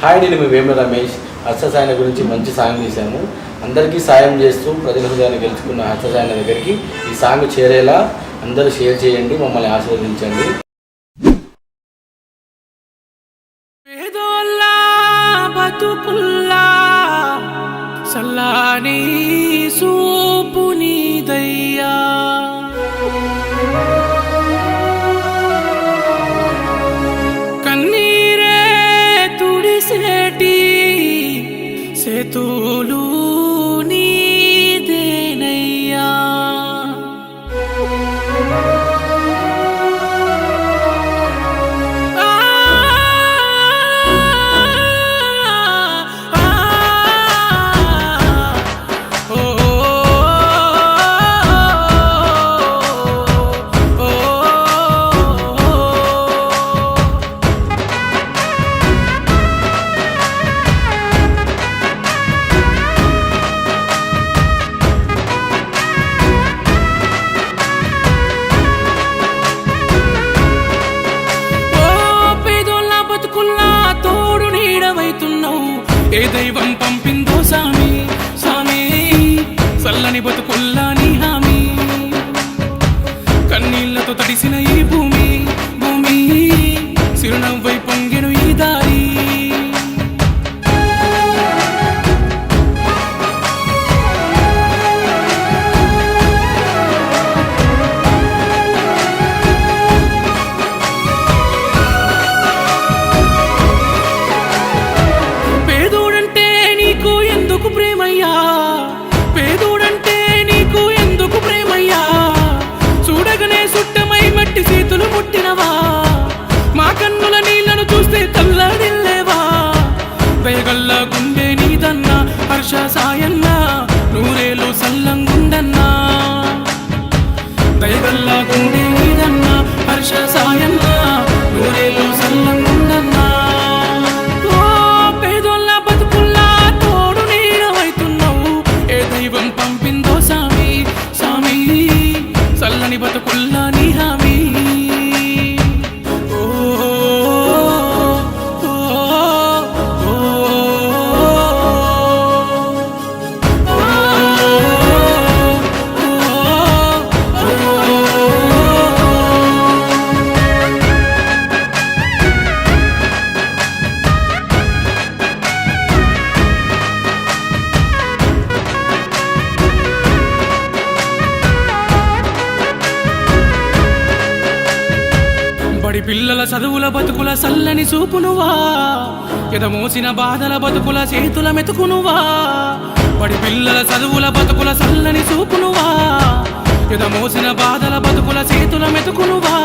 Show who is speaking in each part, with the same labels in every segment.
Speaker 1: Hi, నేను మీ వేమ రమేష్. హర్ష సాయన గురించి మంచి సాంగ్ తీశాము. అందరికీ సాయం చేస్తూ ప్రజల హృదయాన్ని గెలుచుకున్న హర్ష సాయన దగ్గరికి ఈ సాంగ్ చేరేలా అందరూ షేర్ చేయండి, మమ్మల్ని ఆశీర్వదించండి.
Speaker 2: సల్లాని సూపుని దయ్యా కన్నీరే తుడిసేటి సేతులు నీదేనయ్యా ఏ దైవం పంపిందో సామి సామి చల్లని బతుకుల్లా నీ హామీ కన్నీళ్లతో తడిసిన ఈ భూమి భూమి చిరునవ్వై పొంగెను ఈ దారి పేదోడంటే నీకు ఎందుకు ప్రేమయ్యా చూడగనే సుట్టమై మట్టి చేతులు ముట్టినవా మా కన్నుల నీళ్లను చూస్తే తల్లడిల్లేవా దయగల్లా గుండె నీదన్నా హర్ష సాయన్న నూరేలు సల్లంగుండన్నా దయగల్లా గుండె నీదన్నా హర్ష సాయన్న నూరేలు సల్లంగుండన్నా పంపిందో సామి సామి చల్లని బతుకుల్లా నీ హామీ బడి పిల్లల చదువుల బతుకుల సల్లని చూపునువా ఎదమోసిన బాధల బతుకుల చేతుల మెతుకునువా బడి పిల్లల చదువుల బతుకుల సల్లని చూపునువా ఎదమోసిన బాధల బతుకుల చేతుల మెతుకునువా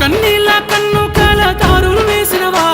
Speaker 2: కన్నీళ్ళ కన్ను కాల తారులు వేసినవా